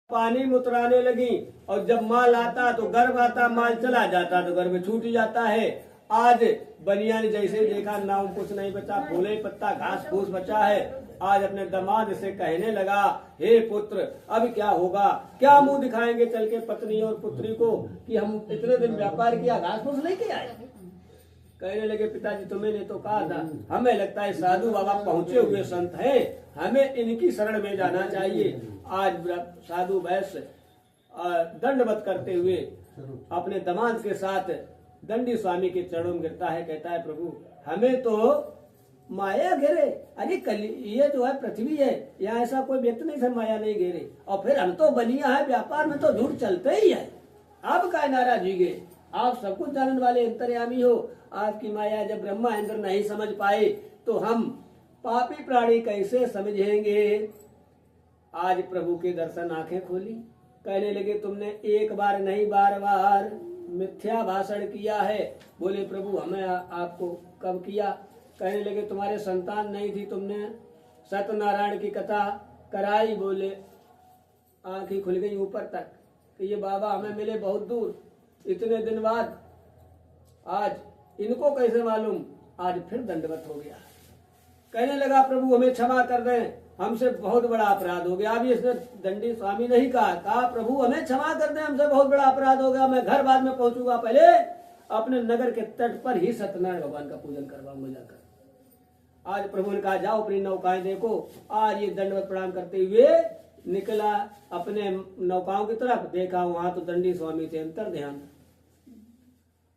पानी मुतराने लगी और जब माल आता तो गर्भ आता, माल चला जाता तो गर्भ छूट जाता है। आज बनिया ने जैसे देखा नाव कुछ नहीं बचा, फूले पत्ता घास फूस बचा है। आज अपने दामाद से कहने लगा, हे पुत्र अब क्या होगा, क्या मुंह दिखाएंगे चल के पत्नी और पुत्री को कि हम इतने दिन व्यापार किया घास फूस लेके आए। कहने लगे, पिताजी तुम्हें ने तो कहा था, हमें लगता है साधु बाबा पहुंचे हुए संत हैं, हमें इनकी शरण में जाना चाहिए। आज साधु वैश्य दंडवत करते हुए अपने दामाद के साथ दंडी स्वामी के चरणों में गिरता है, कहता है प्रभु हमें तो माया घेरे। अरे कल ये जो है पृथ्वी है, यहाँ ऐसा कोई व्यक्ति नहीं था माया नहीं घेरे, और फिर हम तो बनिया है, व्यापार में तो झूठ चलते ही है। आप का नाराज गए, आप सब कुछ जानने वाले अंतर्यामी हो, आपकी माया जब ब्रह्मा इंद्र नहीं समझ पाए तो हम पापी प्राणी कैसे समझेंगे। आज प्रभु के दर्शन आंखें खोली, कहने लगे तुमने एक बार नहीं बार बार मिथ्या भाषण किया है। बोले प्रभु हमें आपको कब किया। कहने लगे तुम्हारे संतान नहीं थी, तुमने सत्यनारायण की कथा कराई। बोले आंखें खुल गई ऊपर तक कि ये बाबा हमें मिले बहुत दूर, इतने दिन बाद आज इनको कैसे मालूम। आज फिर दंडवत हो गया, कहने लगा प्रभु हमें क्षमा कर दें, हमसे बहुत बड़ा अपराध हो गया। अभी इसने दंडी स्वामी नहीं कहा प्रभु हमें क्षमा कर दें, हमसे बहुत बड़ा अपराध हो गया, मैं घर बाद में पहुंचूंगा, पहले अपने नगर के तट पर ही सत्यनारायण भगवान का पूजन करवाऊंगा जाकर। आज प्रभु ने कहा जाओ अपनी नौकाएं देखो। आज ये दंडवत प्रणाम करते हुए निकला अपने नौकाओं की तरफ, देखा वहां तो दंडी स्वामी थे अंतर ध्यान।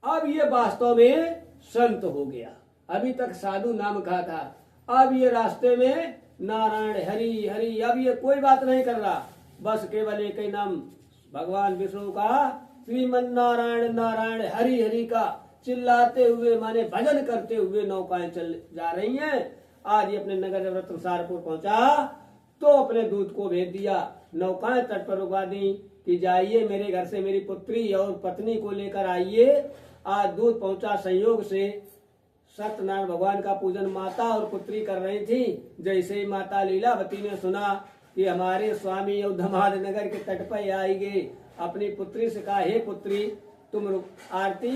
अब ये वास्तव में संत हो गया, अभी तक साधु नाम कहा था, अब ये रास्ते में नारायण हरि हरि, अब ये कोई बात नहीं कर रहा, बस केवल एक ही नाम भगवान विष्णु का, श्रीमन नारायण नारायण हरि हरि का चिल्लाते हुए माने भजन करते हुए नौकाएं चल जा रही हैं। आज ये अपने नगर रत्नसारपुर पहुंचा तो अपने दूत को भेज दिया, नौकाएं तट पर रुका दी कि जाइए मेरे घर से मेरी पुत्री और पत्नी को लेकर आइए। आज दूत पहुंचा, संयोग से सत्यनारायण भगवान का पूजन माता और पुत्री कर रही थी। जैसे ही माता लीलावती ने सुना कि हमारे स्वामी और धमाद नगर के तट पर आएंगे, अपनी पुत्री से कहा, हे पुत्री तुम आरती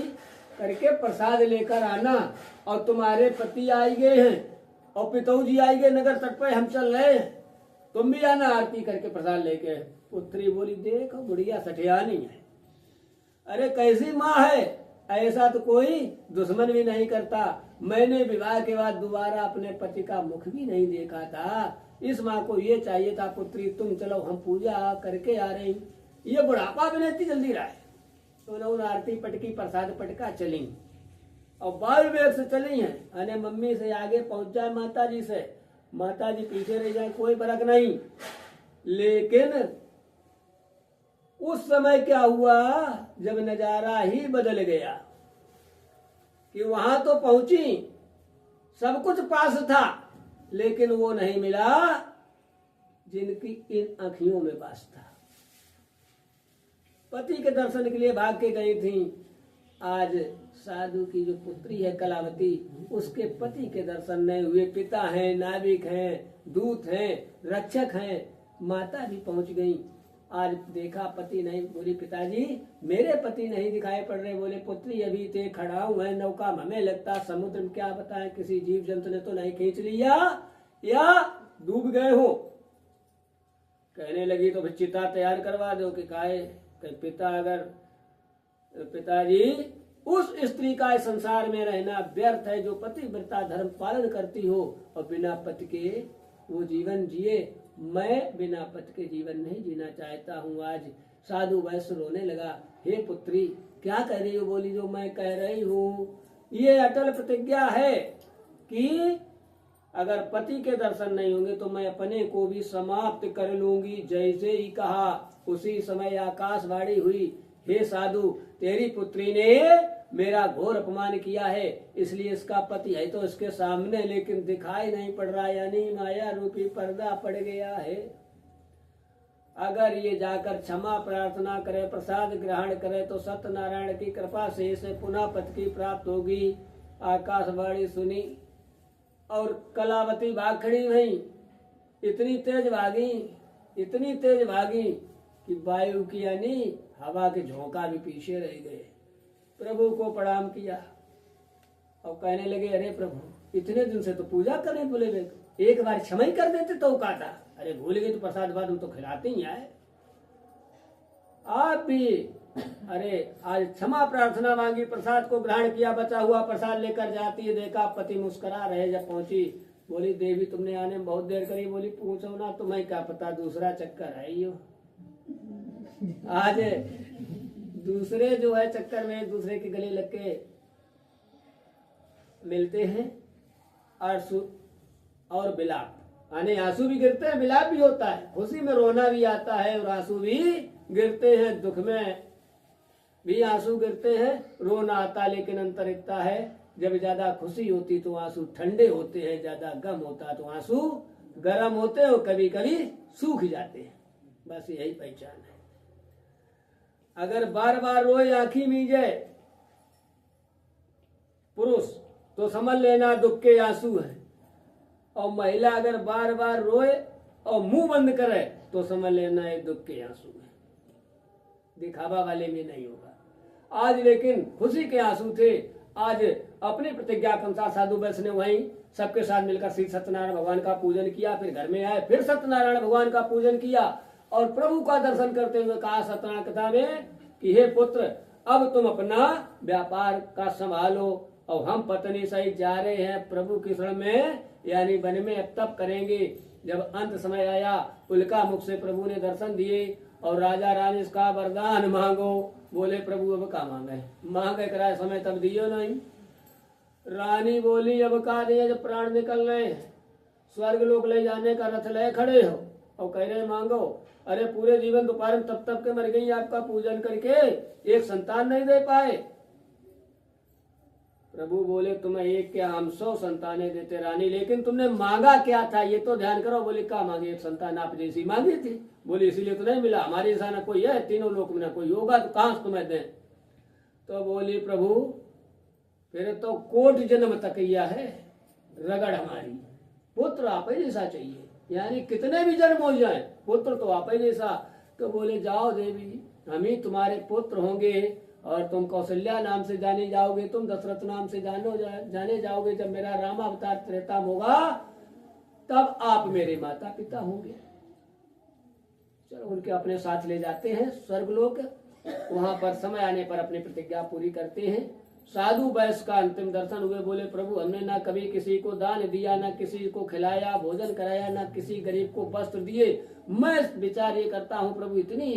करके प्रसाद लेकर आना, और तुम्हारे पति आई गए हैं और पिताजी आई गए नगर तट पर, हम चल रहे हैं, तुम भी आना आरती करके प्रसाद लेके। पुत्री बोली देखो बुढ़िया सठियानी है, अरे कैसी माँ है, ऐसा तो कोई दुश्मन भी नहीं करता, मैंने विवाह के बाद दोबारा अपने पति का मुख भी नहीं देखा था, इस माँ को ये चाहिए था पुत्री तुम चलो हम पूजा करके आ रही। ये बुढ़ापा भी नहीं जल्दी रहा है, तो लोग आरती पटकी प्रसाद पटका चली और बाल वेग से चली हैं, अने मम्मी से आगे पहुंच जाए माता जी से, माता जी पीछे रह जाए कोई फर्क नहीं। लेकिन उस समय क्या हुआ जब नजारा ही बदल गया कि वहां तो पहुंची, सब कुछ पास था, लेकिन वो नहीं मिला जिनकी इन आंखियों में वास था। पति के दर्शन के लिए भाग के गई थी, आज साधु की जो पुत्री है कलावती, उसके पति के दर्शन नहीं हुए। पिता हैं, नाविक हैं, दूत हैं, रक्षक हैं, माता भी पहुंच गई। आज देखा पति नहीं, बोली पिताजी मेरे पति नहीं दिखाई पड़ रहे। बोले पुत्री अभी ते खड़ा हुआ है नौका, हमें लगता समुद्र में क्या बताएं किसी जीव जंतु ने तो नहीं खींच लिया या डूब गए हो। कहने लगी तो चिता तैयार करवा दो कि काहे पिता, अगर पिताजी उस स्त्री का संसार में रहना व्यर्थ है जो पतिव्रता धर्म पालन करती हो और बिना पति के वो जीवन जिए, मैं बिना पति के जीवन नहीं जीना चाहता हूँ। आज साधु वैश्य रोने लगा, हे पुत्री क्या कह रही हो। बोली जो मैं कह रही हूँ ये अटल प्रतिज्ञा है कि अगर पति के दर्शन नहीं होंगे तो मैं अपने को भी समाप्त कर लूंगी। जैसे ही कहा उसी समय आकाशवाणी हुई, हे साधु तेरी पुत्री ने मेरा घोर अपमान किया है, इसलिए इसका पति है तो इसके सामने लेकिन दिखाई नहीं पड़ रहा, यानी माया रूपी पर्दा पड़ गया है। अगर ये जाकर क्षमा प्रार्थना करे, प्रसाद ग्रहण करे तो सत्यनारायण की कृपा से इसे पुनः पति की प्राप्त होगी। आकाशवाणी सुनी और कलावती भाग खड़ी हुई, इतनी तेज भागी कि वायु की यानी हवा के झोंका भी पीछे रह गए। प्रभु को प्रणाम किया और कहने लगे, अरे प्रभु इतने दिन से तो पूजा करने बोले गए, एक बार क्षमा ही कर देते तो कहता। अरे भूल गए तो प्रसाद बाद हम तो खिलाते ही आए, आप भी। अरे आज क्षमा प्रार्थना मांगी, प्रसाद को ग्रहण किया, बचा हुआ प्रसाद लेकर जाती है, देखा पति मुस्कुरा रहे। जब पहुंची बोली, देवी तुमने आने में बहुत देर करी। बोली, पूछो ना, तुम्हें क्या पता दूसरा चक्कर है यो। आज दूसरे जो है चक्कर में एक दूसरे के गले लग के मिलते हैं और विलाप, यानी आंसू भी गिरते हैं, विलाप भी होता है, खुशी में रोना भी आता है और आंसू भी गिरते हैं, दुख में भी आंसू गिरते हैं, रोना आता। लेकिन अंतर इतना है, जब ज्यादा खुशी होती तो आंसू ठंडे होते हैं, ज्यादा गम होता तो आंसू गर्म होते हैं और कभी कभी सूख जाते हैं। बस यही पहचान है। अगर बार बार रोए, आंखी मीजे पुरुष, तो समझ लेना दुख के आंसू है। और महिला अगर बार बार रोए और मुंह बंद करे तो समझ लेना ये दुख के आंसू है, दिखावा वाले में नहीं होगा। आज लेकिन खुशी के आंसू थे। आज अपनी प्रतिज्ञा के अनुसार साधु वैश्य ने वहीं सबके साथ मिलकर श्री सत्यनारायण भगवान का पूजन किया। फिर घर में आए, फिर सत्यनारायण भगवान का पूजन किया और प्रभु का दर्शन करते हुए कहा सत्यनारायण कथा में कि हे पुत्र, अब तुम अपना व्यापार का संभालो और हम पत्नी सहित जा रहे हैं प्रभु की शरण में, यानी वन में अब तप करेंगे। जब अंत समय आया, उल्का मुख से प्रभु ने दर्शन दिए और राजा रानी इसका वरदान मांगो। बोले, प्रभु अब का मांगे, मांगे कराए समय तब दियो नहीं। रानी बोली, अब का दिए, जब प्राण निकल रहे हैं, स्वर्ग लोक ले जाने का रथ ले खड़े हो और कह रहे मांगो। अरे पूरे जीवन दोपहर में तब के मर गई, आपका पूजन करके एक संतान नहीं दे पाए। प्रभु बोले, तुम्हें एक क्या हम 100 संतानें देते रानी, लेकिन तुमने मांगा क्या था ये तो ध्यान करो। बोले, क्या मांगे, एक संतान आप जैसी मांगी थी। बोले, इसीलिए तो नहीं मिला, हमारे जैसा न कोई है, तीनों लोक में न कोई होगा, तो कहां से तुम्हें दें। तो बोली, प्रभु फिर तो कोट जन्म तक यह है रगड़ हमारी, पुत्र आप ही जैसा चाहिए, यानी कितने भी जन्म हो जाए पुत्र तो आप ही जैसा। तो बोले, जाओ देवी, हम ही तुम्हारे पुत्र होंगे और तुम कौशल्या नाम से जाने जाओगे, तुम दशरथ नाम से जाने जाओगे। जब मेरा राम अवतार त्रेता होगा तब आप मेरे माता पिता होंगे। चलो उनके अपने साथ ले जाते हैं स्वर्गलोक। वहां पर समय आने पर अपनी प्रतिज्ञा पूरी करते हैं। साधु वैश्य का अंतिम दर्शन हुए। बोले, प्रभु हमने ना कभी किसी को दान दिया, ना किसी को खिलाया, भोजन कराया, ना किसी गरीब को वस्त्र दिए। मैं विचार ये करता हूँ प्रभु, इतनी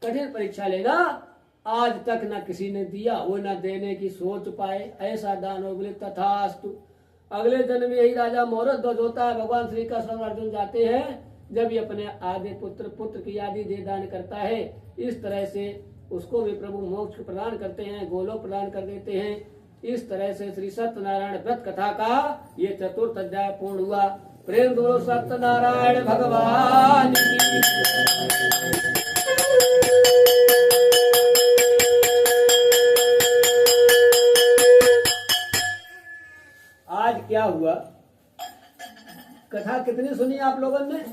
कठिन परीक्षा लेना आज तक ना किसी ने दिया, वो ना देने की सोच पाए, ऐसा दान हो। बोले, तथास्तु। अगले जन्म में यही राजा मोहरत ध्वज होता है। भगवान श्री कृष्ण अर्जुन जाते हैं, जब ये अपने आधे पुत्र की आदि दे दान करता है, इस तरह से उसको भी प्रभु मोक्ष प्रदान करते हैं, गोलोक प्रदान कर देते हैं। इस तरह से श्री सत्यनारायण व्रत कथा का ये 4th अध्याय पूर्ण हुआ। प्रेम दो सत्यनारायण भगवान की। आज क्या हुआ, कथा कितनी सुनी आप लोगों ने?